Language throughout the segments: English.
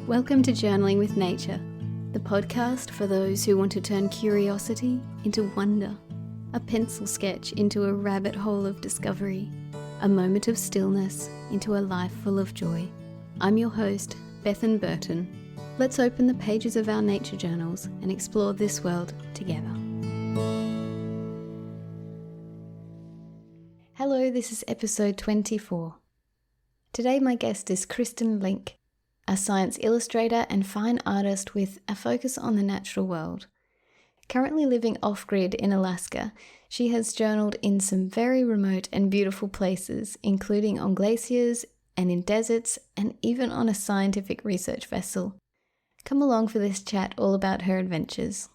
Welcome to Journaling with Nature, the podcast for those who want to turn curiosity into wonder, a pencil sketch into a rabbit hole of discovery, a moment of stillness into a life full of joy. I'm your host, Bethan Burton. Let's open the pages of our nature journals and explore this world together. Hello, this is episode 24. Today my guest is Kristin Link, a science illustrator and fine artist with a focus on the natural world. Currently living off-grid in Alaska, she has journaled in some very remote and beautiful places, including on glaciers and in deserts and even on a scientific research vessel. Come along for this chat all about her adventures.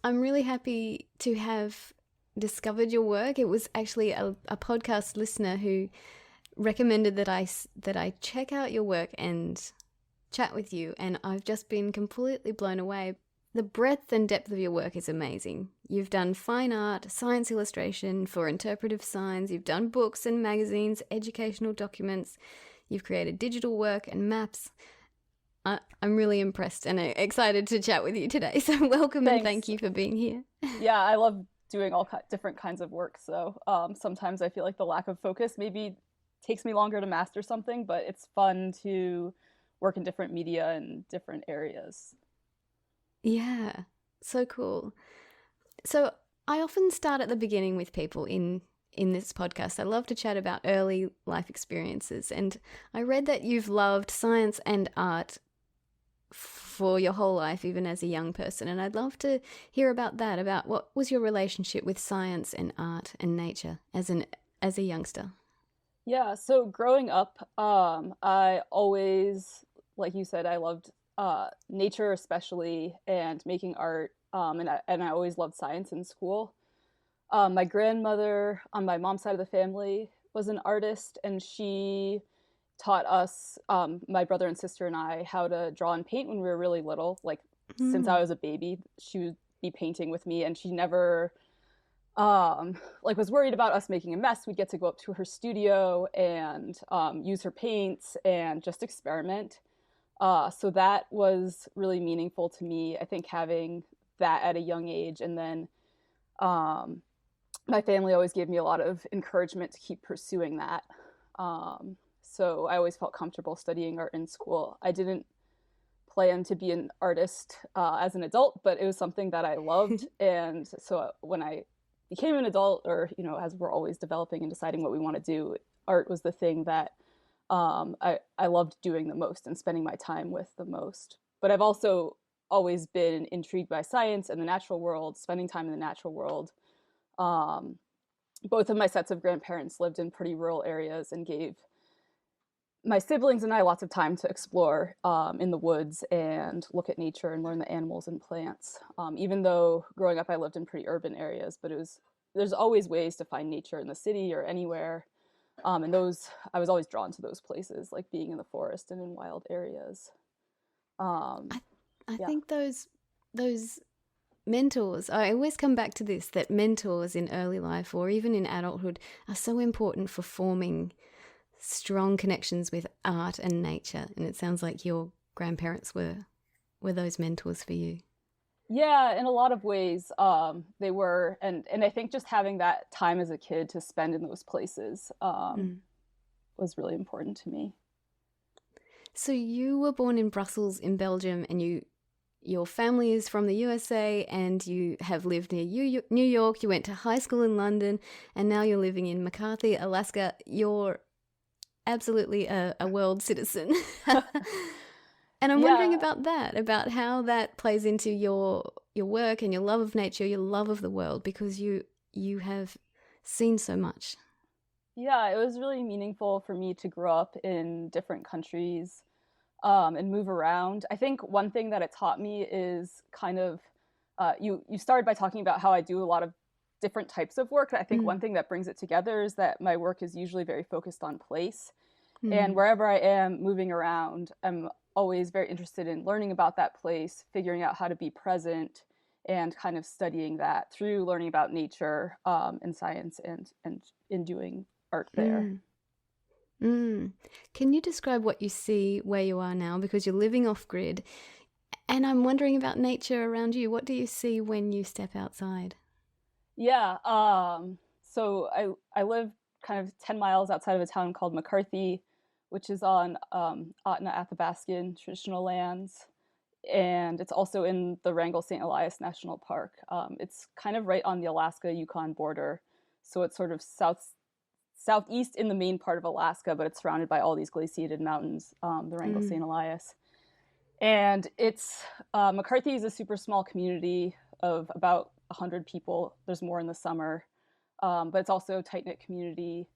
I'm really happy to have discovered your work. It was actually a podcast listener who recommended that I check out your work and chat with you, and I've just been completely blown away. The breadth and depth of your work is amazing. You've done fine art, science illustration for interpretive signs, you've done books and magazines, educational documents, you've created digital work and maps. I'm really impressed and excited to chat with you today. So welcome. Thanks. And thank you for being here. Yeah, I love doing all different kinds of work. So sometimes I feel like the lack of focus maybe takes me longer to master something, but it's fun to work in different media and different areas. Yeah, so cool. So I often start at the beginning with people in this podcast. I love to chat about early life experiences, and I read that you've loved science and art for your whole life, even as a young person, and I'd love to hear about that, about what was your relationship with science and art and nature as a youngster. Yeah, so growing up, I always, like you said, I loved nature especially, and making art, and I always loved science in school. My grandmother on my mom's side of the family was an artist, and she taught us, my brother and sister and I, how to draw and paint when we were really little. Like since I was a baby, she would be painting with me, and she never was worried about us making a mess. We'd get to go up to her studio and use her paints and just experiment. So that was really meaningful to me, I think, having that at a young age. And then my family always gave me a lot of encouragement to keep pursuing that. So I always felt comfortable studying art in school. I didn't plan to be an artist as an adult, but it was something that I loved. And so when I became an adult, or, as we're always developing and deciding what we want to do, art was the thing that I loved doing the most and spending my time with the most. But I've also always been intrigued by science and the natural world, spending time in the natural world. Both of my sets of grandparents lived in pretty rural areas and gave my siblings and I lots of time to explore in the woods and look at nature and learn the animals and plants. Even though growing up I lived in pretty urban areas, but there's always ways to find nature in the city or anywhere. And I was always drawn to those places, like being in the forest and in wild areas. I think those mentors, I always come back to this, that mentors in early life or even in adulthood are so important for forming strong connections with art and nature. And it sounds like your grandparents were those mentors for you. Yeah, in a lot of ways they were. And I think just having that time as a kid to spend in those places was really important to me. So you were born in Brussels in Belgium, and your family is from the USA, and you have lived near New York. You went to high school in London, and now you're living in McCarthy, Alaska. You're absolutely a world citizen. And I'm wondering about that, about how that plays into your work and your love of nature, your love of the world, because you have seen so much. Yeah, it was really meaningful for me to grow up in different countries and move around. I think one thing that it taught me is kind of, you started by talking about how I do a lot of different types of work. I think one thing that brings it together is that my work is usually very focused on place. And wherever I am moving around, I'm always very interested in learning about that place, figuring out how to be present and kind of studying that through learning about nature and science and in doing art there. Mm. Mm. Can you describe what you see where you are now? Because you're living off grid, and I'm wondering about nature around you. What do you see when you step outside? Yeah, so I live kind of 10 miles outside of a town called McCarthy, which is on Otna Athabascan traditional lands. And it's also in the Wrangell St. Elias National Park. It's kind of right on the Alaska-Yukon border. So it's sort of southeast in the main part of Alaska, but it's surrounded by all these glaciated mountains, the Wrangell St. Elias. And it's McCarthy is a super small community of about 100 people. There's more in the summer, but it's also a tight-knit community.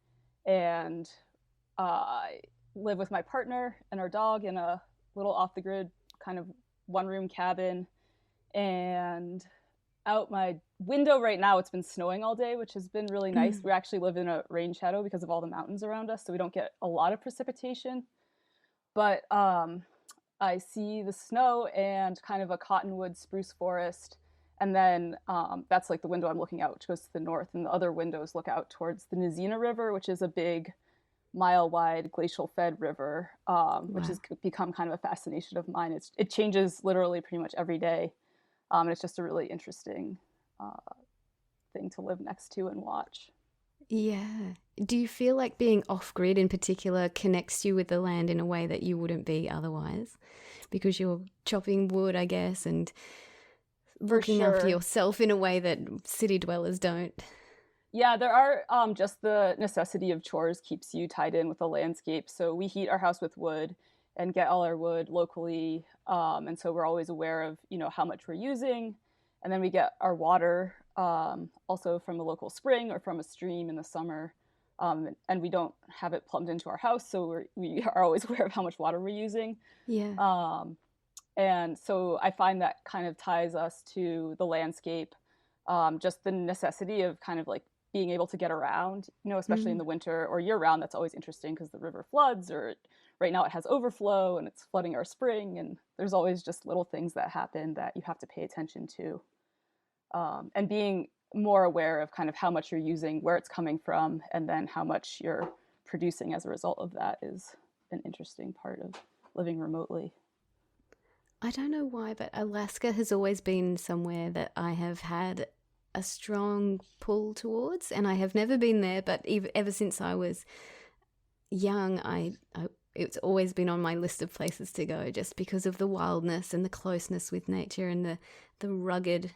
And I live with my partner and our dog in a little off-the-grid kind of one-room cabin. And out my window right now, it's been snowing all day, which has been really nice. We actually live in a rain shadow because of all the mountains around us, so we don't get a lot of precipitation. But I see the snow and kind of a cottonwood spruce forest. And then that's like the window I'm looking out, which goes to the north. And the other windows look out towards the Nizina River, which is a big mile-wide glacial-fed river, which has become kind of a fascination of mine. It changes literally pretty much every day. And it's just a really interesting thing to live next to and watch. Yeah. Do you feel like being off-grid in particular connects you with the land in a way that you wouldn't be otherwise? Because you're chopping wood, I guess, and looking after yourself in a way that city dwellers don't. Yeah, there are just the necessity of chores keeps you tied in with the landscape. So we heat our house with wood and get all our wood locally. And so we're always aware of, how much we're using. And then we get our water also from a local spring or from a stream in the summer. And we don't have it plumbed into our house. So we are always aware of how much water we're using. Yeah. And so I find that kind of ties us to the landscape, just the necessity of kind of like being able to get around, especially in the winter or year round. That's always interesting because the river floods, or right now it has overflow and it's flooding our spring. And there's always just little things that happen that you have to pay attention to. And being more aware of kind of how much you're using, where it's coming from, and then how much you're producing as a result of that is an interesting part of living remotely. I don't know why, but Alaska has always been somewhere that I have had a strong pull towards, and I have never been there, but ever since I was young, it's always been on my list of places to go, just because of the wildness and the closeness with nature and the rugged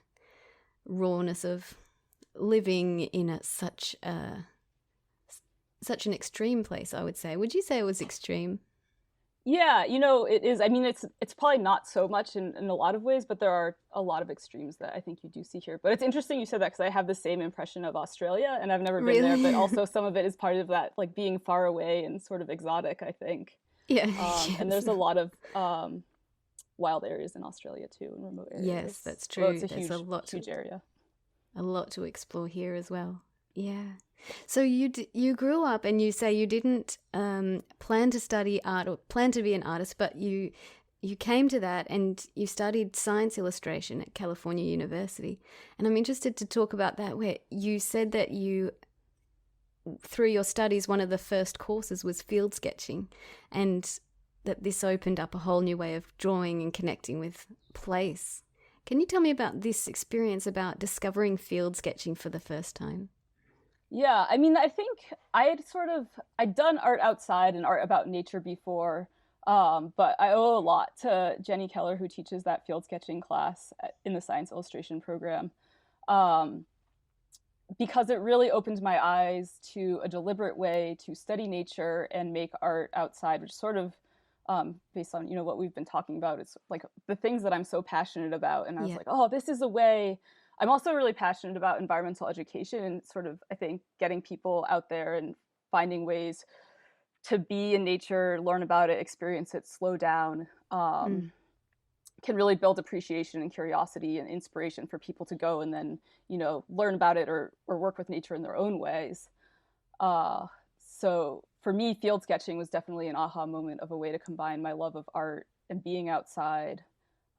rawness of living in such an extreme place, I would say. Would you say it was extreme? Yeah, it is. I mean, it's probably not so much in a lot of ways, but there are a lot of extremes that I think you do see here. But it's interesting you said that because I have the same impression of Australia, and I've never been there, but also some of it is part of that, like being far away and sort of exotic, I think. Yeah. Yes. And there's a lot of wild areas in Australia too, and remote areas. Yes, that's true. Well, it's a huge area. A lot to explore here as well. Yeah. So you grew up, and you say you didn't plan to study art or plan to be an artist, but you came to that and you studied science illustration at California University. And I'm interested to talk about that, where you said that through your studies, one of the first courses was field sketching, and that this opened up a whole new way of drawing and connecting with place. Can you tell me about this experience, about discovering field sketching for the first time? Yeah, I mean, I think I'd done art outside and art about nature before, but I owe a lot to Jenny Keller, who teaches that field sketching class in the science illustration program, because it really opened my eyes to a deliberate way to study nature and make art outside, which sort of based on what we've been talking about, it's like the things that I'm so passionate about. And I was like, oh, this is a way. I'm also really passionate about environmental education and sort of, I think, getting people out there and finding ways to be in nature, learn about it, experience it, slow down, can really build appreciation and curiosity and inspiration for people to go and then, learn about it or work with nature in their own ways. So for me, field sketching was definitely an aha moment of a way to combine my love of art and being outside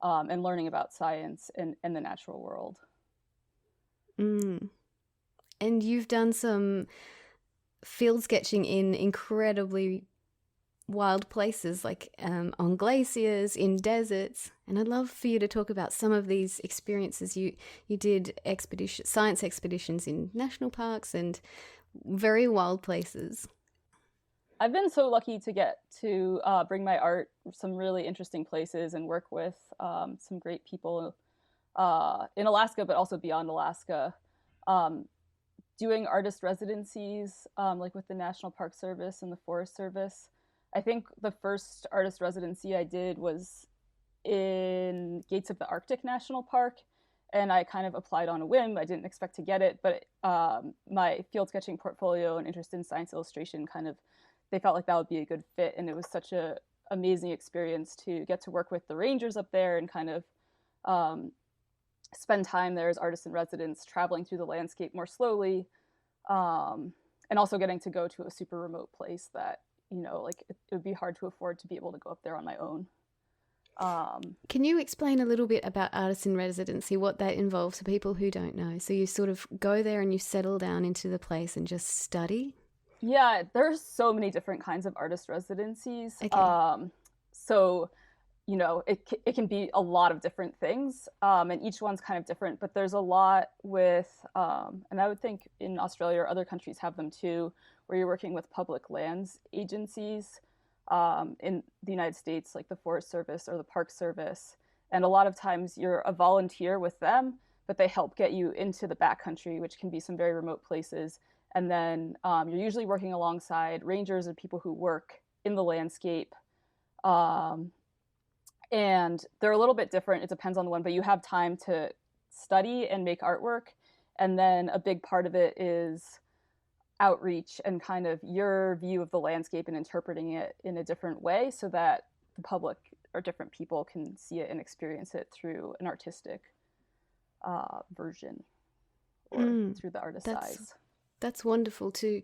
and learning about science and the natural world. Mm. And you've done some field sketching in incredibly wild places, like on glaciers, in deserts. And I'd love for you to talk about some of these experiences. You did science expeditions in national parks and very wild places. I've been so lucky to get to bring my art some really interesting places and work with some great people in Alaska, but also beyond Alaska. Um, Doing artist residencies, like with the National Park Service and the Forest Service. I think the first artist residency I did was in Gates of the Arctic National Park, and I kind of applied on a whim. I didn't expect to get it, but my field sketching portfolio and interest in science illustration kind of, they felt like that would be a good fit, and it was such a amazing experience to get to work with the rangers up there and kind of um, spend time there as artists in residence, traveling through the landscape more slowly, and also getting to go to a super remote place that, you know, like it would be hard to afford to be able to go up there on my own. Can you explain a little bit about artists in residency, what that involves for people who don't know? So you sort of go there and you settle down into the place and just study? Yeah, there's so many different kinds of artist residencies. Okay. So, you know, it can be a lot of different things, and each one's kind of different. But there's a lot with, and I would think in Australia or other countries have them too, where you're working with public lands agencies. In the United States, like the Forest Service or the Park Service, and a lot of times you're a volunteer with them, but they help get you into the backcountry, which can be some very remote places. And then you're usually working alongside rangers or people who work in the landscape. Um, and they're a little bit different. It depends on the one, but you have time to study and make artwork. And then a big part of it is outreach and kind of your view of the landscape and interpreting it in a different way so that the public or different people can see it and experience it through an artistic version or through the artist's eyes. That's wonderful too,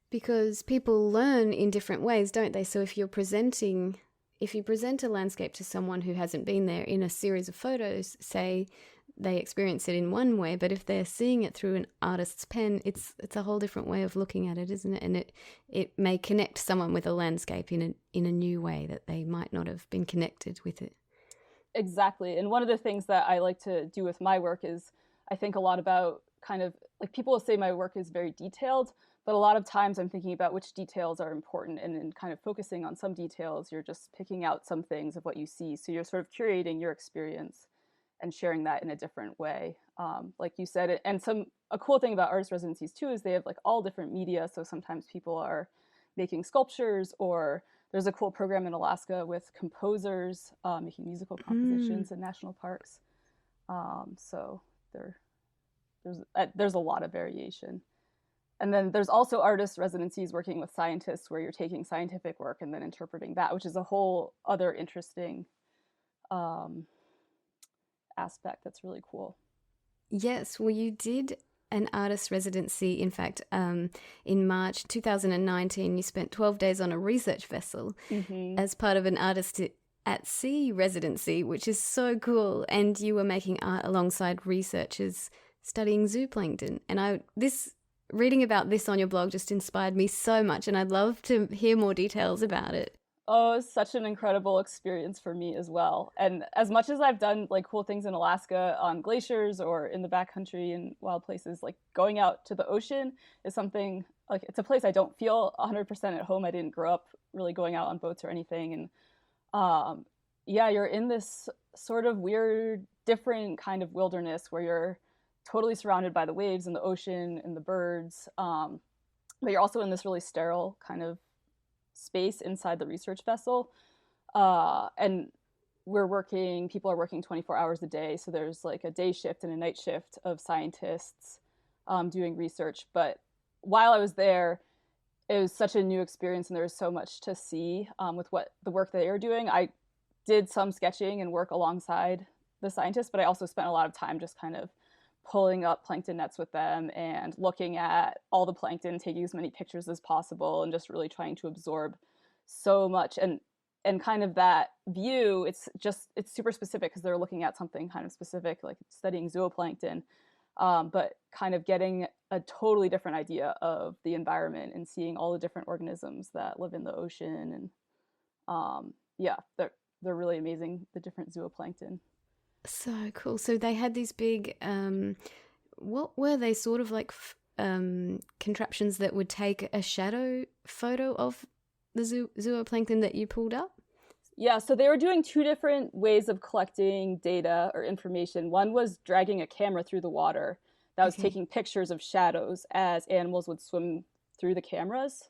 because people learn in different ways, don't they? So if you present a landscape to someone who hasn't been there in a series of photos, say they experience it in one way, but if they're seeing it through an artist's pen, it's a whole different way of looking at it, isn't it? And it may connect someone with a landscape in a new way that they might not have been connected with it. Exactly. And one of the things that I like to do with my work is I think a lot about kind of like people will say my work is very detailed, but a lot of times I'm thinking about which details are important, and in kind of focusing on some details, you're just picking out some things of what you see. So you're sort of curating your experience and sharing that in a different way, like you said. And a cool thing about artist residencies too is they have like all different media. So sometimes people are making sculptures, or there's a cool program in Alaska with composers making musical compositions in national parks. So there's a lot of variation. And then there's also artist residencies working with scientists where you're taking scientific work and then interpreting that, which is a whole other interesting aspect that's really cool. Yes, well, you did an artist residency, in fact, in March 2019. You spent 12 days on a research vessel as part of an artist at sea residency, which is so cool. And you were making art alongside researchers studying zooplankton. And reading about this on your blog just inspired me so much, and I'd love to hear more details about it. Oh, it's such an incredible experience for me as well. And as much as I've done like cool things in Alaska on glaciers or in the backcountry and wild places, like going out to the ocean is something like it's a place I don't feel 100% at home. I didn't grow up really going out on boats or anything. And yeah, you're in this sort of weird, different kind of wilderness where you're totally surrounded by the waves and the ocean and the birds. But you're also in this really sterile kind of space inside the research vessel. And people are working 24 hours a day. So there's like a day shift and a night shift of scientists doing research. But while I was there, it was such a new experience and there was so much to see with the work that they were doing. I did some sketching and work alongside the scientists, but I also spent a lot of time just kind of pulling up plankton nets with them and looking at all the plankton, taking as many pictures as possible, and just really trying to absorb so much. And and kind of that view, it's super specific because they're looking at something kind of specific, like studying zooplankton, but kind of getting a totally different idea of the environment and seeing all the different organisms that live in the ocean. And yeah, they're really amazing, the different zooplankton. So cool. So they had these big, what were they, sort of like contraptions that would take a shadow photo of the zooplankton that you pulled up? Yeah, so they were doing two different ways of collecting data or information. One was dragging a camera through the water that was taking pictures of shadows as animals would swim through the cameras.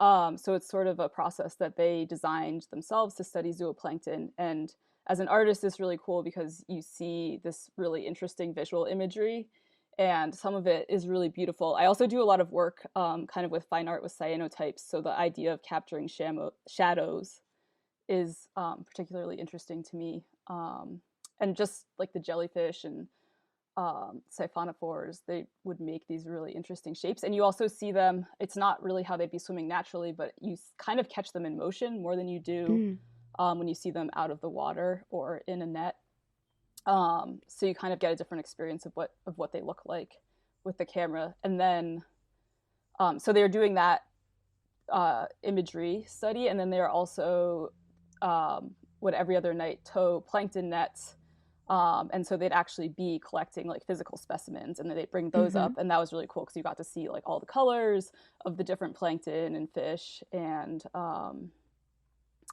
So it's sort of a process that they designed themselves to study zooplankton. And as an artist, it's really cool because you see this really interesting visual imagery, and some of it is really beautiful. I also do a lot of work kind of with fine art with cyanotypes. So the idea of capturing shadows is particularly interesting to me. And just like the jellyfish and siphonophores, they would make these really interesting shapes. And you also see them, it's not really how they'd be swimming naturally, but you kind of catch them in motion more than you do when you see them out of the water or in a net. So you kind of get a different experience of what they look like with the camera. And then so they're doing that imagery study, and then they're also would every other night tow plankton nets, and so they'd actually be collecting like physical specimens, and then they'd bring those up, and that was really cool because you got to see like all the colors of the different plankton and fish. And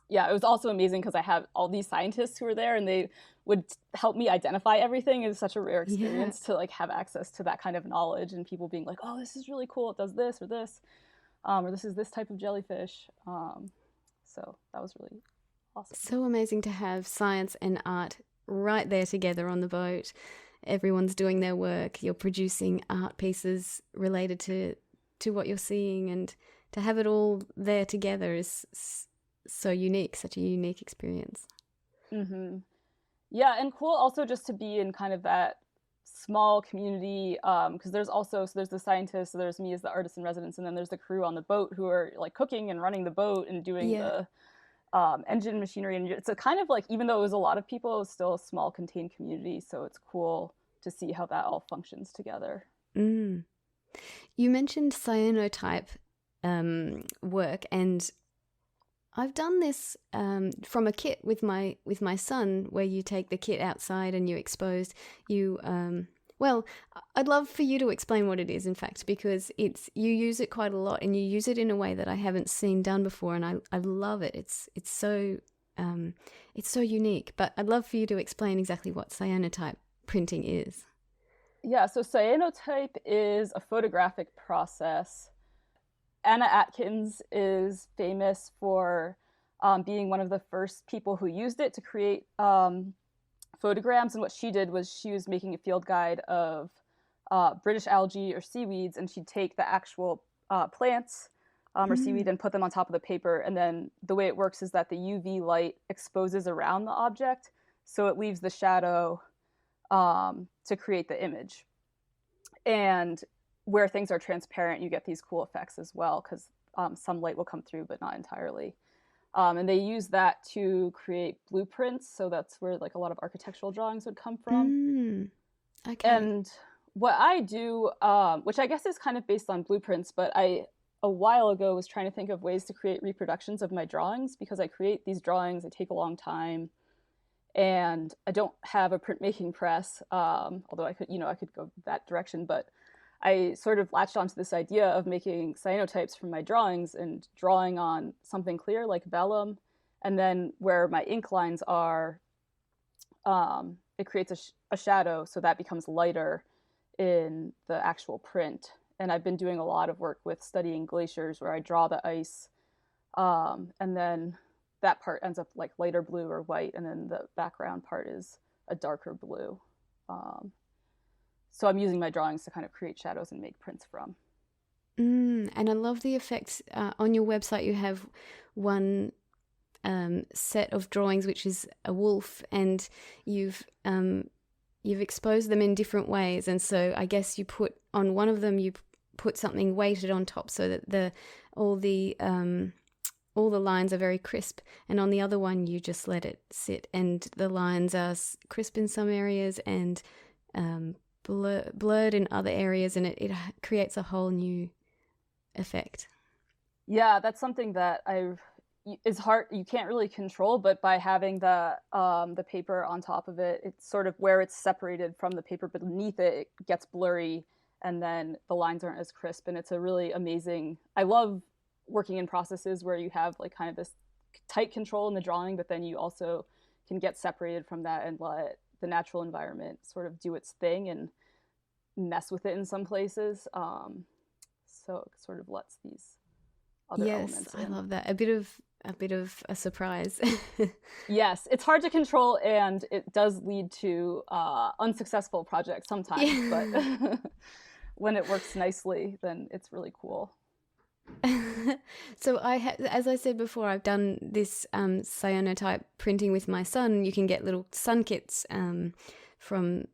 yeah, it was also amazing because I had all these scientists who were there, and they would help me identify everything. It was such a rare experience to like have access to that kind of knowledge, and people being like, oh, this is really cool, it does this, or this is this type of jellyfish. So that was really awesome. So amazing to have science and art right there together on the boat. Everyone's doing their work. You're producing art pieces related to what you're seeing, and to have it all there together is so unique, such a unique experience. Yeah, and cool also just to be in kind of that small community, because there's the scientists, so there's me as the artist in residence, and then there's the crew on the boat who are like cooking and running the boat and doing the engine machinery. And it's a kind of like, even though it was a lot of people, it was still a small contained community, so it's cool to see how that all functions together. You mentioned cyanotype work, and I've done this from a kit with my son, where you take the kit outside and you expose well, I'd love for you to explain what it is, in fact, because you use it quite a lot, and you use it in a way that I haven't seen done before, and I love it. It's so unique. But I'd love for you to explain exactly what cyanotype printing is. Yeah, so cyanotype is a photographic process. Anna Atkins is famous for being one of the first people who used it to create photograms. And what she did was she was making a field guide of British algae or seaweeds, and she'd take the actual plants or seaweed and put them on top of the paper. And then the way it works is that the UV light exposes around the object, so it leaves the shadow to create the image. And where things are transparent, you get these cool effects as well, because some light will come through, but not entirely. And they use that to create blueprints. So that's where like a lot of architectural drawings would come from. Okay. And what I do, which I guess is kind of based on blueprints, but I, a while ago, was trying to think of ways to create reproductions of my drawings, because I create these drawings, they take a long time, and I don't have a printmaking press, although I could go that direction. But I sort of latched onto this idea of making cyanotypes from my drawings and drawing on something clear like vellum, and then where my ink lines are, it creates a shadow, so that becomes lighter in the actual print. And I've been doing a lot of work with studying glaciers, where I draw the ice, and then that part ends up like lighter blue or white, and then the background part is a darker blue. So I'm using my drawings to kind of create shadows and make prints from. And I love the effects. On your website, you have one set of drawings, which is a wolf, and you've exposed them in different ways. And so I guess you put on one of them, you put something weighted on top, so that all the all the lines are very crisp, and on the other one you just let it sit, and the lines are crisp in some areas and blurred in other areas, and it creates a whole new effect. Yeah, that's something that is hard. You can't really control, but by having the paper on top of it, it's sort of where it's separated from the paper beneath it, it gets blurry, and then the lines aren't as crisp. And it's a really amazing. I love working in processes where you have like kind of this tight control in the drawing, but then you also can get separated from that and let the natural environment sort of do its thing and mess with it in some places. So it sort of lets these other elements in. I love that. A bit of a surprise. Yes, it's hard to control, and it does lead to unsuccessful projects sometimes, but when it works nicely, then it's really cool. So as I said before, I've done this cyanotype printing with my son. You can get little sun kits from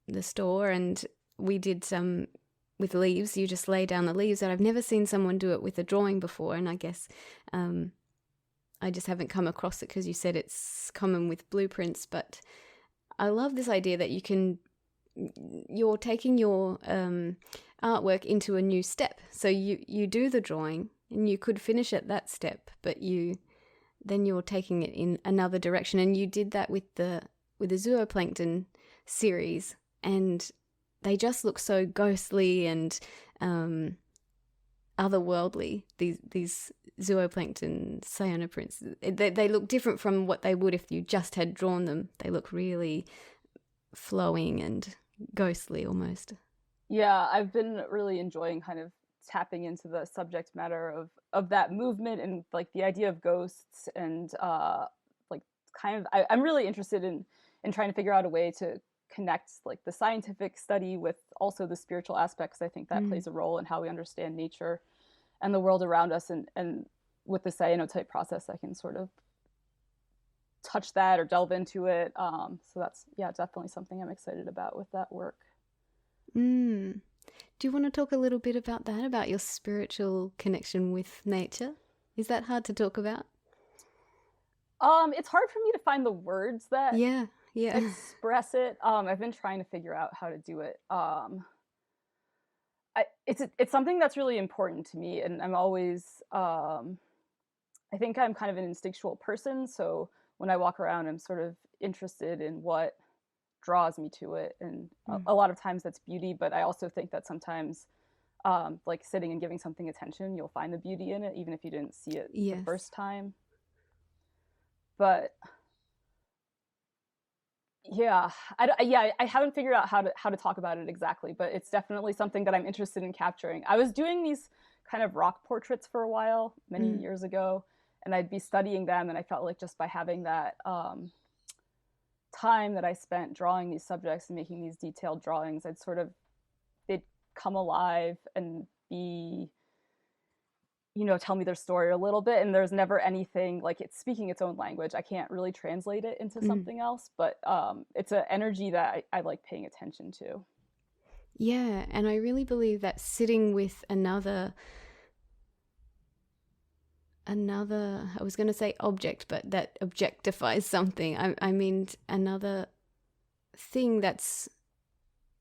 the store, and we did some with leaves. You just lay down the leaves, and I've never seen someone do it with a drawing before, and I guess I just haven't come across it because you said it's common with blueprints. But I love this idea that you're taking your artwork into a new step. So you do the drawing and you could finish at that step, but then you're taking it in another direction. And you did that with the zooplankton series, and they just look so ghostly and otherworldly. These zooplankton cyanoprints, they look different from what they would if you just had drawn them. They look really flowing and ghostly almost. Yeah, I've been really enjoying kind of tapping into the subject matter of that movement and like the idea of ghosts, and like kind of I'm really interested in trying to figure out a way to connect like the scientific study with also the spiritual aspects. I think that plays a role in how we understand nature and the world around us, and with the cyanotype process I can sort of touch that or delve into it. So that's definitely something I'm excited about with that work. Do you want to talk a little bit about that, about your spiritual connection with nature? Is that hard to talk about? It's hard for me to find the words that express it. I've been trying to figure out how to do it. It's something that's really important to me, and I'm always I think I'm kind of an instinctual person, so when I walk around I'm sort of interested in what draws me to it, and a lot of times that's beauty, but I also think that sometimes like sitting and giving something attention, you'll find the beauty in it even if you didn't see it the first time. But I haven't figured out how to talk about it exactly, but it's definitely something that I'm interested in capturing. I was doing these kind of rock portraits for a while many years ago, and I'd be studying them, and I felt like just by having that time that I spent drawing these subjects and making these detailed drawings, they'd come alive and be, tell me their story a little bit, and there's never anything like it's speaking its own language. I can't really translate it into something else, but it's an energy that I like paying attention to. Yeah, and I really believe that sitting with another, I was going to say object, but that objectifies something. I mean, another thing that's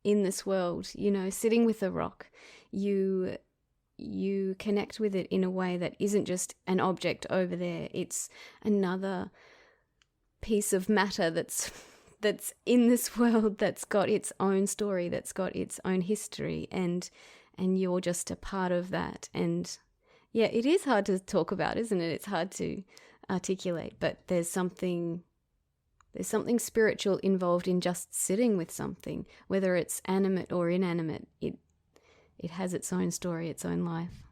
in this world, sitting with a rock, you connect with it in a way that isn't just an object over there. It's another piece of matter that's in this world, that's got its own story, that's got its own history, and you're just a part of that. And yeah, it is hard to talk about, isn't it? It's hard to articulate, but there's something spiritual involved in just sitting with something, whether it's animate or inanimate. It has its own story, its own life.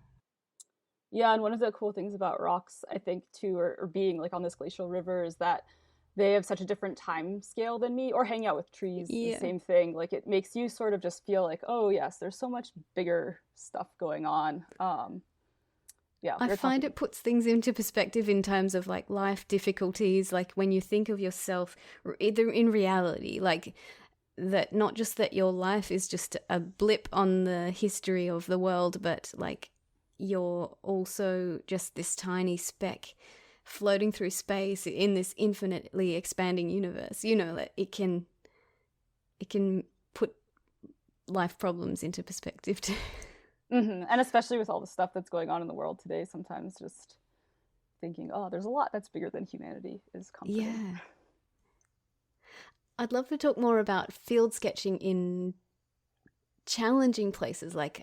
Yeah, and one of the cool things about rocks, I think, too, or being like on this glacial river, is that they have such a different time scale than me, or hanging out with trees, the same thing. Like it makes you sort of just feel like, oh yes, there's so much bigger stuff going on. I find it puts things into perspective in terms of like life difficulties, like when you think of yourself either in reality, like that, not just that your life is just a blip on the history of the world, but like you're also just this tiny speck floating through space in this infinitely expanding universe. You know, that it can put life problems into perspective too. And especially with all the stuff that's going on in the world today, sometimes just thinking, oh, there's a lot that's bigger than humanity is comforting. Yeah. I'd love to talk more about field sketching in challenging places like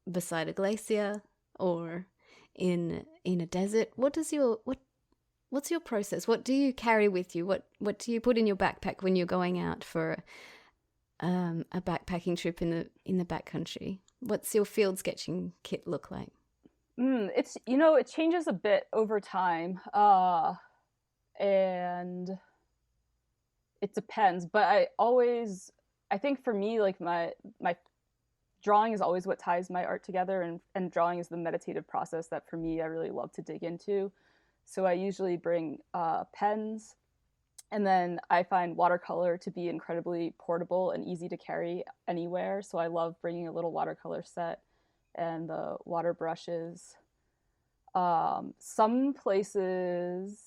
beside a glacier or in a desert. What's your process? What do you carry with you? What do you put in your backpack when you're going out for a backpacking trip in the backcountry? What's your field sketching kit look like? It's, it changes a bit over time, and it depends. But I think for me, like my drawing is always what ties my art together, and drawing is the meditative process that for me I really love to dig into. So I usually bring pens, and then I find watercolor to be incredibly portable and easy to carry anywhere. So I love bringing a little watercolor set and the water brushes. Some places,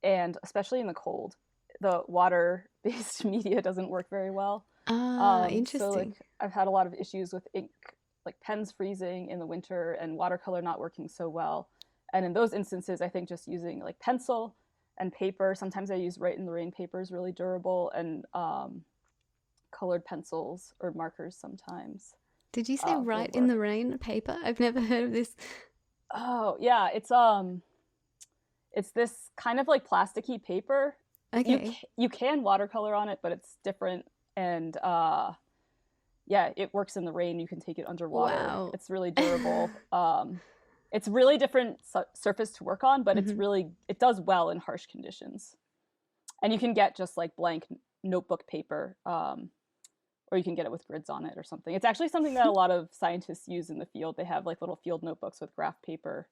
and especially in the cold, the water-based media doesn't work very well. Interesting. So like I've had a lot of issues with ink, like pens freezing in the winter and watercolor not working so well. And in those instances, I think just using like pencil and paper. Sometimes I use Write in the Rain paper is really durable, and colored pencils or markers sometimes. Did you say Write in the Rain paper? I've never heard of this. Oh yeah, it's this kind of like plasticky paper. Okay. You can watercolor on it, but it's different, and yeah, it works in the rain. You can take it underwater. Wow. It's really durable. It's really different surface to work on, but it does well in harsh conditions. And you can get just like blank notebook paper, or you can get it with grids on it or something. It's actually something that a lot of scientists use in the field. They have like little field notebooks with graph paper.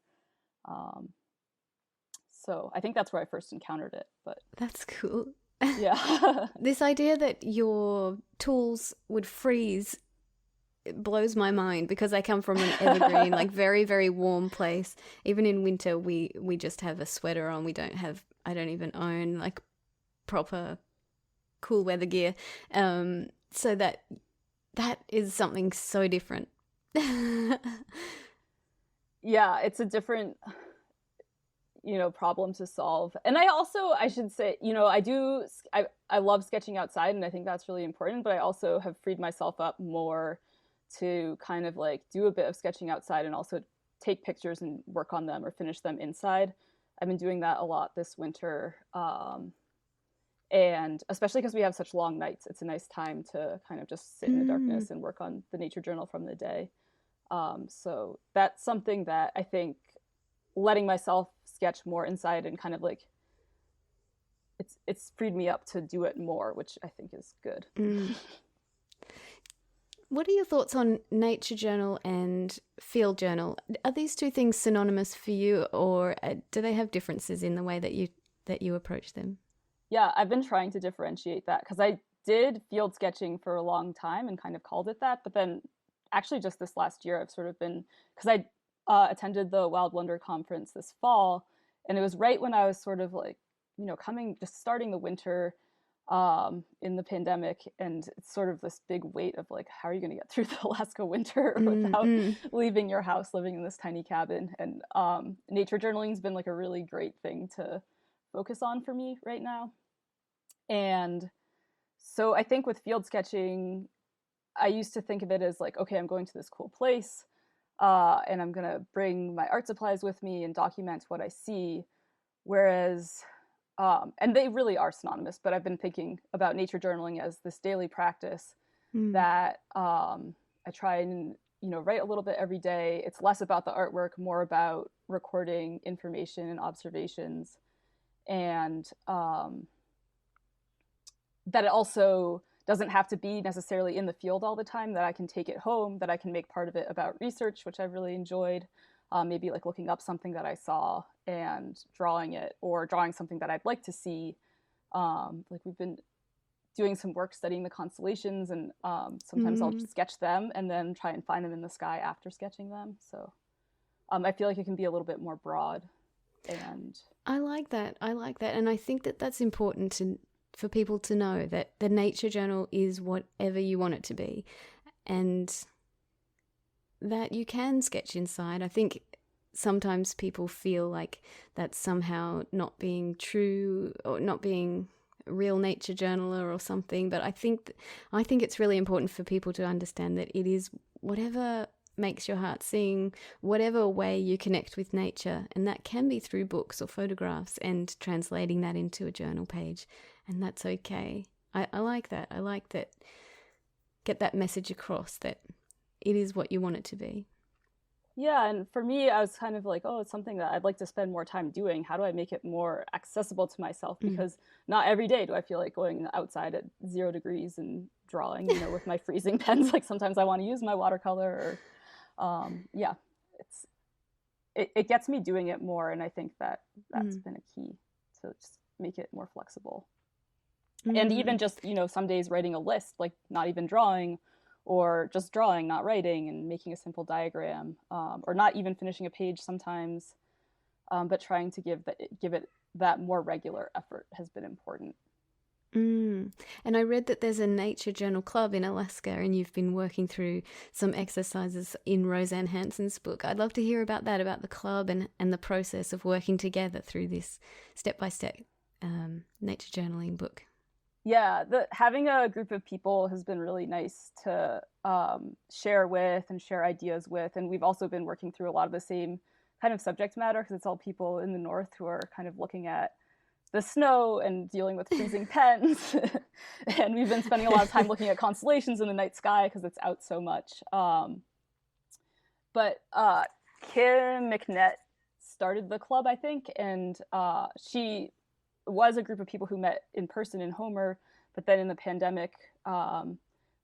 So I think that's where I first encountered it. But that's cool. Yeah. This idea that your tools would freeze, it blows my mind, because I come from an evergreen, like very, very warm place. Even in winter, we just have a sweater on. I don't even own like proper cool weather gear. So that is something so different. Yeah, it's a different, problem to solve. And I should say, I love sketching outside, and I think that's really important, but I also have freed myself up more to kind of like do a bit of sketching outside and also take pictures and work on them or finish them inside. I've been doing that a lot this winter. And especially because we have such long nights, it's a nice time to kind of just sit in the darkness and work on the nature journal from the day. So that's something that I think letting myself sketch more inside and kind of like it's freed me up to do it more, which I think is good. What are your thoughts on nature journal and field journal? Are these two things synonymous for you, or do they have differences in the way that you approach them? Yeah, I've been trying to differentiate that, because I did field sketching for a long time and kind of called it that. But then actually just this last year, I've sort of been, because I attended the Wild Wonder conference this fall, and it was right when I was sort of like, just starting the winter in the pandemic, and it's sort of this big weight of like, how are you going to get through the Alaska winter without leaving your house, living in this tiny cabin? And nature journaling has been like a really great thing to focus on for me right now. And so I think with field sketching, I used to think of it as like, okay, I'm going to this cool place, and I'm going to bring my art supplies with me and document what I see. Whereas, and they really are synonymous, but I've been thinking about nature journaling as this daily practice that I try and, write a little bit every day. It's less about the artwork, more about recording information and observations. And that it also doesn't have to be necessarily in the field all the time, that I can take it home, that I can make part of it about research, which I've really enjoyed. Maybe like looking up something that I saw and drawing it, or drawing something that I'd like to see. Like we've been doing some work studying the constellations, and sometimes I'll sketch them and then try and find them in the sky after sketching them. So I feel like it can be a little bit more broad. And I like that. And I think that that's important for people to know, that the nature journal is whatever you want it to be, and that you can sketch inside. I think sometimes people feel like that's somehow not being true or not being a real nature journaler or something, but I think it's really important for people to understand that it is whatever makes your heart sing, whatever way you connect with nature, and that can be through books or photographs and translating that into a journal page, and that's okay. I like that. I like that. Get that message across that it is what you want it to be. Yeah, and for me, I was kind of like, oh, it's something that I'd like to spend more time doing. How do I make it more accessible to myself? Because not every day do I feel like going outside at 0 degrees and drawing, with my freezing pens. Like sometimes I want to use my watercolor, or yeah, it gets me doing it more, and I think that's been a key to just make it more flexible. And even just, some days writing a list, like not even drawing, or just drawing, not writing, and making a simple diagram, or not even finishing a page sometimes, but trying to give it that more regular effort has been important. And I read that there's a nature journal club in Alaska, and you've been working through some exercises in Roseanne Hanson's book. I'd love to hear about that, about the club and the process of working together through this step-by-step nature journaling book. Yeah, having a group of people has been really nice to share with and share ideas with. And we've also been working through a lot of the same kind of subject matter, because it's all people in the north who are kind of looking at the snow and dealing with freezing pens. And we've been spending a lot of time looking at constellations in the night sky because it's out so much. But Kim McNett started the club, I think, and she was a group of people who met in person in Homer, but then in the pandemic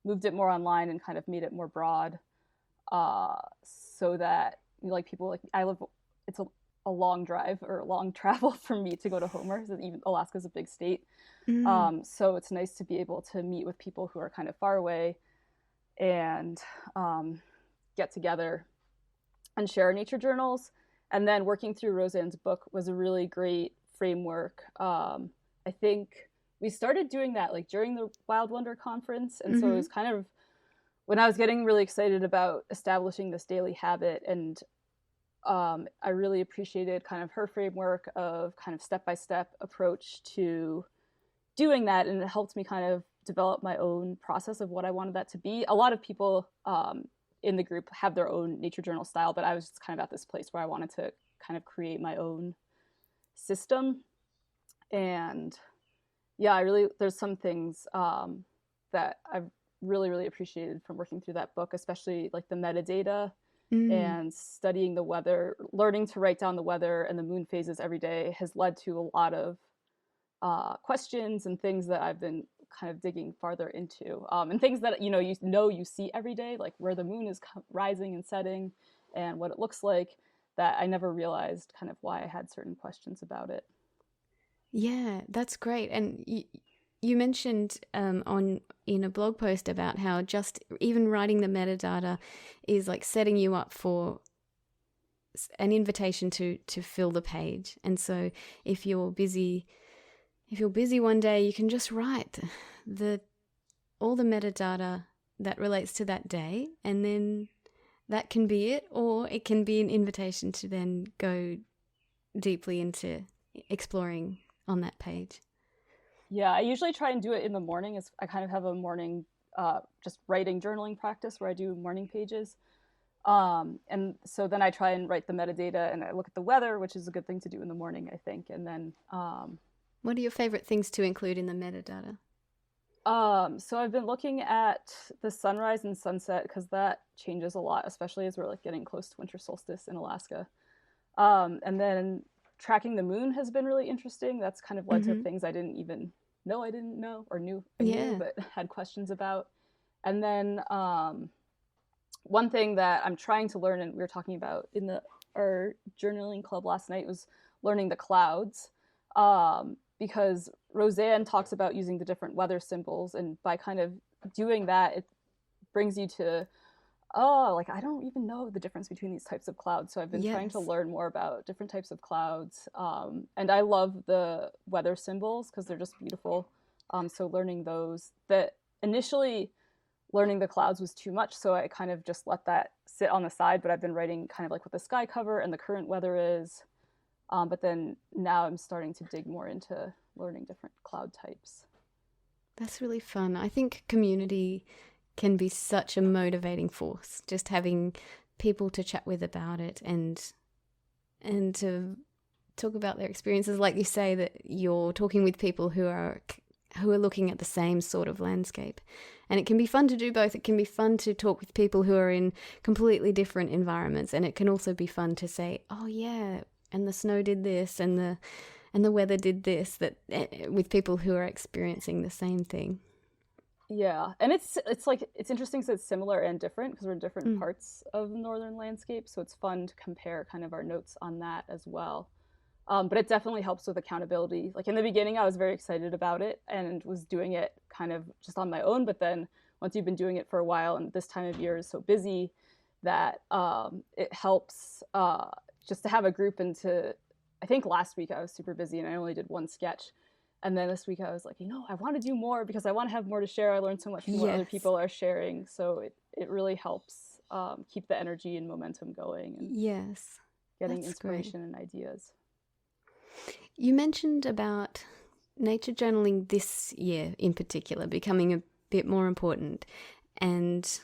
moved it more online and kind of made it more broad, so that people like it's a long drive or a long travel for me to go to Homer. So even Alaska's a big state, so it's nice to be able to meet with people who are kind of far away and get together and share nature journals. And then working through Roseanne's book was a really great framework. I think we started doing that during the Wild Wonder conference, and so it was kind of when I was getting really excited about establishing this daily habit, and I really appreciated kind of her framework of kind of step-by-step approach to doing that, and it helped me kind of develop my own process of what I wanted that to be. A lot of people in the group have their own nature journal style, but I was just kind of at this place where I wanted to kind of create my own system. And yeah, there's some things that I've really appreciated from working through that book, especially like the metadata and studying the weather. Learning to write down the weather and the moon phases every day has led to a lot of questions and things that I've been kind of digging farther into, and things that you see every day, like where the moon is rising and setting and what it looks like, that I never realized kind of why I had certain questions about it. Yeah, that's great. And you mentioned in a blog post about how just even writing the metadata is like setting you up for an invitation to fill the page. And so if you're busy one day, you can just write all the metadata that relates to that day, and then that can be it, or it can be an invitation to then go deeply into exploring on that page. Yeah, I usually try and do it in the morning. I kind of have a morning just writing journaling practice where I do morning pages. And so then I try and write the metadata, and I look at the weather, which is a good thing to do in the morning, I think. And then what are your favorite things to include in the metadata? So I've been looking at the sunrise and sunset, because that changes a lot, especially as we're getting close to winter solstice in Alaska. And then tracking the moon has been really interesting. That's kind of led to things I didn't even know I didn't know, or knew but had questions about. And then one thing that I'm trying to learn, and we were talking about in our journaling club last night, was learning the clouds. Because Roseanne talks about using the different weather symbols, and by kind of doing that, it brings you to Oh, like I don't even know the difference between these types of clouds. So I've been trying to Yes. learn more about different types of clouds. And I love the weather symbols because they're just beautiful. So learning those, that initially learning the clouds was too much. So I kind of just let that sit on the side. But I've been writing kind of like what the sky cover and the current weather is. But then now I'm starting to dig more into learning different cloud types. That's really fun. I think community can be such a motivating force. Just having people to chat with about it and to talk about their experiences, like you say that you're talking with people who are looking at the same sort of landscape. And it can be fun to do both. It can be fun to talk with people who are in completely different environments, and it can also be fun to say, "Oh yeah, and the snow did this and the weather did this," that with people who are experiencing the same thing. Yeah, and it's like it's interesting because it's similar and different because we're in different Mm. parts of the northern landscape. So it's fun to compare kind of our notes on that as well. But it definitely helps with accountability. Like in the beginning, I was very excited about it and was doing it kind of just on my own. But then once you've been doing it for a while, and this time of year is so busy that it helps just to have a group and to. I think last week I was super busy and I only did one sketch. And then this week I was like, I want to do more because I want to have more to share. I learned so much from what other Yes. people are sharing. So it really helps keep the energy and momentum going and Yes. getting That's great. inspiration and ideas. You mentioned about nature journaling this year in particular becoming a bit more important, and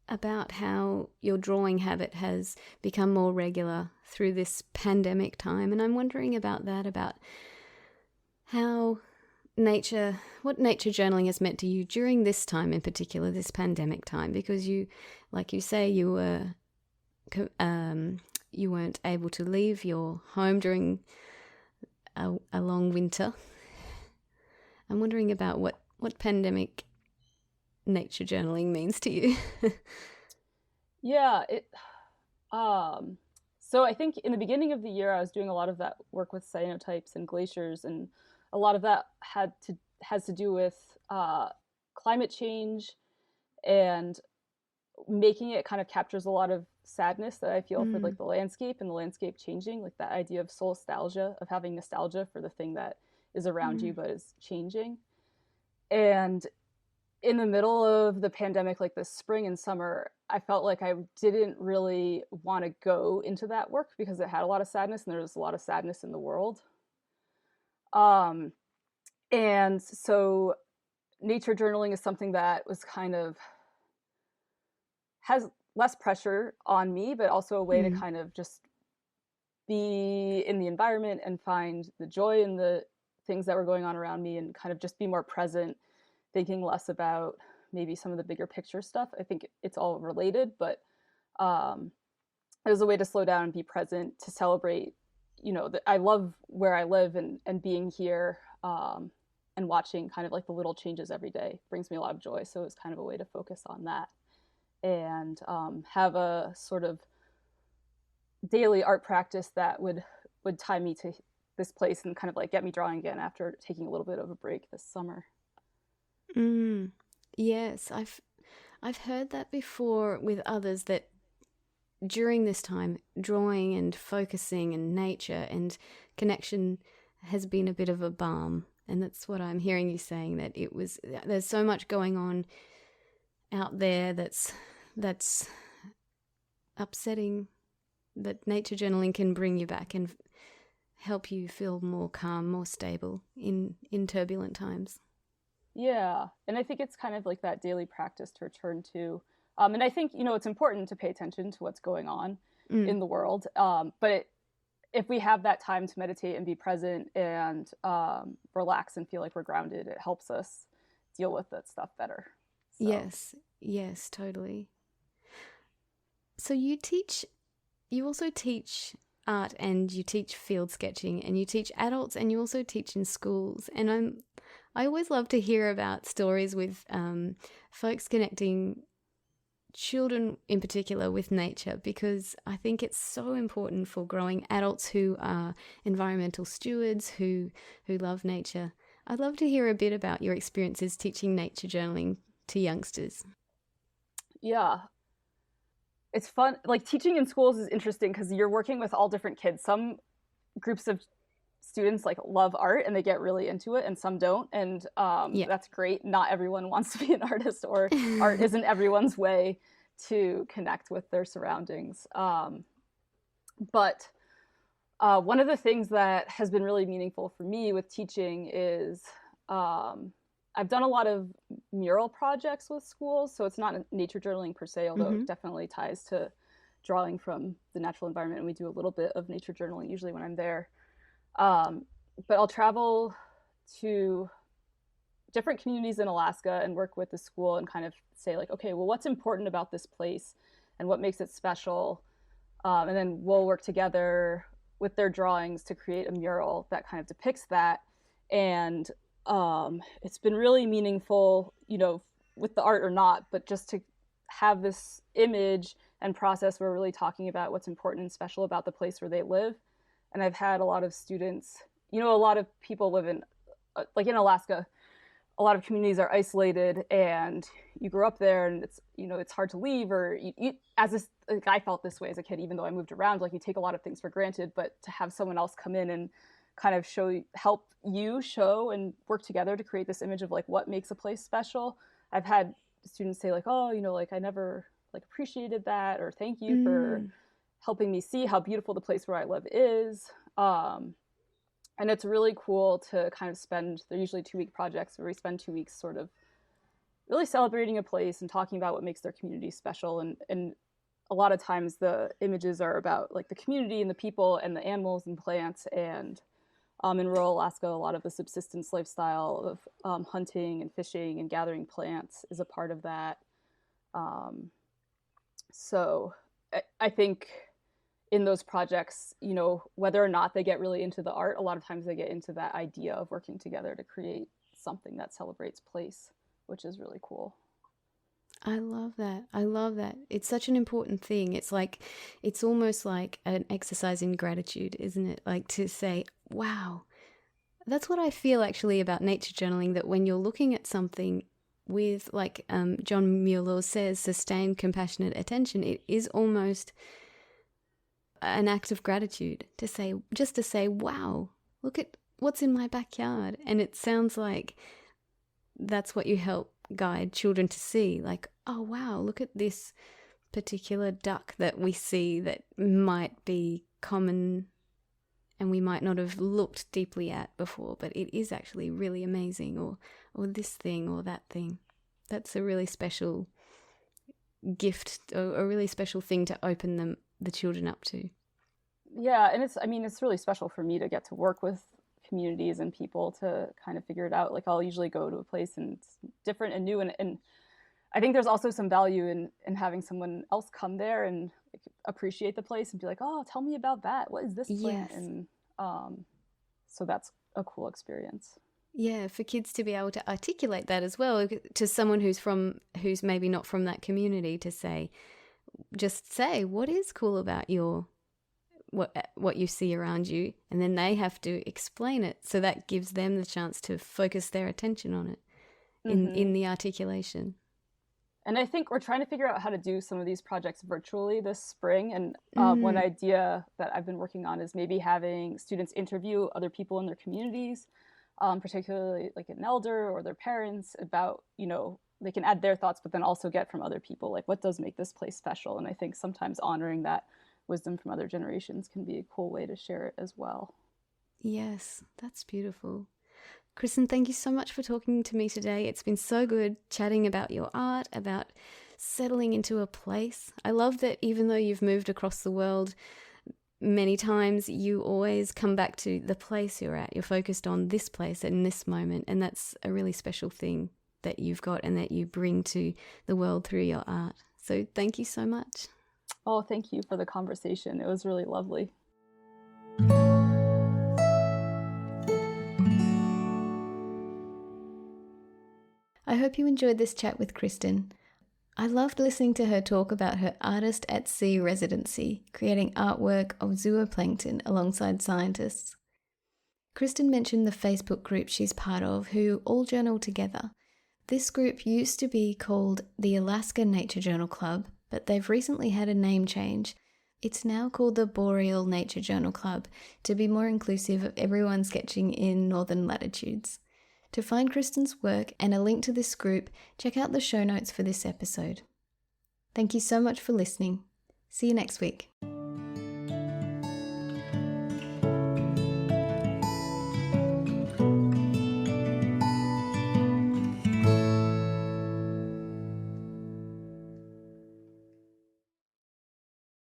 about how your drawing habit has become more regular through this pandemic time. And I'm wondering about that, about how what nature journaling has meant to you during this time in particular, this pandemic time, because you, like you say, you weren't able to leave your home during a long winter. I'm wondering about what pandemic nature journaling means to you. Yeah, it so I think in the beginning of the year I was doing a lot of that work with cyanotypes and glaciers, and a lot of that has to do with climate change, and making it kind of captures a lot of sadness that I feel for Mm, like the landscape and the landscape changing, like that idea of soul nostalgia, of having nostalgia for the thing that is around you mm, but is changing. And in the middle of the pandemic, like this spring and summer, I felt like I didn't really want to go into that work because it had a lot of sadness and there was a lot of sadness in the world. Um, and so nature journaling is something that was kind of has less pressure on me, but also a way to mm. kind of just be in the environment and find the joy in the things that were going on around me and kind of just be more present, thinking less about maybe some of the bigger picture stuff. I think it's all related, but um, it was a way to slow down and be present, to celebrate, that I love where I live, and being here, and watching kind of like the little changes every day brings me a lot of joy. So it was kind of a way to focus on that and have a sort of daily art practice that would tie me to this place and kind of like get me drawing again after taking a little bit of a break this summer. Mm. Yes, I've heard that before with others, that during this time, drawing and focusing and nature and connection has been a bit of a balm. And that's what I'm hearing you saying, that there's so much going on out there that's upsetting, that nature journaling can bring you back and help you feel more calm, more stable in turbulent times. Yeah, and I think it's kind of like that daily practice to return to. And I think it's important to pay attention to what's going on Mm. in the world. If we have that time to meditate and be present and relax and feel like we're grounded, it helps us deal with that stuff better. So Yes, yes, totally. So you also teach art, and you teach field sketching, and you teach adults, and you also teach in schools. And I always love to hear about stories with folks connecting children in particular with nature, because I think it's so important for growing adults who are environmental stewards, who love nature. I'd love to hear a bit about your experiences teaching nature journaling to youngsters. yeah. it's fun. Like teaching in schools is interesting because you're working with all different kids. Some groups of students like love art and they get really into it, and some don't, and Yeah. that's great. Not everyone wants to be an artist, or art isn't everyone's way to connect with their surroundings. But one of the things that has been really meaningful for me with teaching is I've done a lot of mural projects with schools, so it's not nature journaling per se, although it definitely ties to drawing from the natural environment, and we do a little bit of nature journaling usually when I'm there. But I'll travel to different communities in Alaska and work with the school and kind of say like, okay, well, what's important about this place and what makes it special? And then we'll work together with their drawings to create a mural that kind of depicts that. And it's been really meaningful, you know, with the art or not, but just to have this image and process where we're really talking about what's important and special about the place where they live. And I've had a lot of students, you know, a lot of people live in, like in Alaska, a lot of communities are isolated, and you grew up there and it's, you know, it's hard to leave, or as this, like I felt this way as a kid, even though I moved around, like you take a lot of things for granted, but to have someone else come in and kind of help you show and work together to create this image of like what makes a place special. I've had students say like, oh, you know, like I never like appreciated that, or thank you for helping me see how beautiful the place where I live is. And it's really cool to kind of spend, they're usually 2-week projects where we spend 2 weeks sort of really celebrating a place and talking about what makes their community special. And a lot of times the images are about like the community and the people and the animals and plants. And in rural Alaska, a lot of the subsistence lifestyle of hunting and fishing and gathering plants is a part of that. So I think in those projects, you know, whether or not they get really into the art, a lot of times they get into that idea of working together to create something that celebrates place, which is really cool. I love that. I love that. It's such an important thing. It's like, it's almost like an exercise in gratitude, isn't it? Like to say, wow, that's what I feel actually about nature journaling, that when you're looking at something with, like John Muir says, sustained compassionate attention, it is almost an act of gratitude to say, just to say, wow, look at what's in my backyard. And it sounds like that's what you help guide children to see, like, oh wow, look at this particular duck that we see that might be common and we might not have looked deeply at before, but it is actually really amazing, or this thing or that thing. That's a really special gift, or a really special thing to open the children up to. Yeah, and it's really special for me to get to work with communities and people to kind of figure it out. Like I'll usually go to a place and it's different and new, and I think there's also some value in having someone else come there and like, appreciate the place and be like, oh, tell me about that. What is this plant? Yes. And so that's a cool experience. Yeah, for kids to be able to articulate that as well to someone who's maybe not from that community, to say, just say what is cool about what you see around you, and then they have to explain it. So that gives them the chance to focus their attention on it in the articulation. And I think we're trying to figure out how to do some of these projects virtually this spring. And one idea that I've been working on is maybe having students interview other people in their communities, particularly like an elder or their parents, about, you know, they can add their thoughts, but then also get from other people, like what does make this place special? And I think sometimes honoring that wisdom from other generations can be a cool way to share it as well. Yes, that's beautiful. Kristin, thank you so much for talking to me today. It's been so good chatting about your art, about settling into a place. I love that even though you've moved across the world many times, you always come back to the place you're at. You're focused on this place and this moment, and that's a really special thing that you've got and that you bring to the world through your art. So thank you so much. Oh, thank you for the conversation. It was really lovely. I hope you enjoyed this chat with Kristin. I loved listening to her talk about her Artist at Sea residency, creating artwork of zooplankton alongside scientists. Kristin mentioned the Facebook group she's part of, who all journal together. This group used to be called the Alaska Nature Journal Club, but they've recently had a name change. It's now called the Boreal Nature Journal Club to be more inclusive of everyone sketching in northern latitudes. To find Kristin's work and a link to this group, check out the show notes for this episode. Thank you so much for listening. See you next week.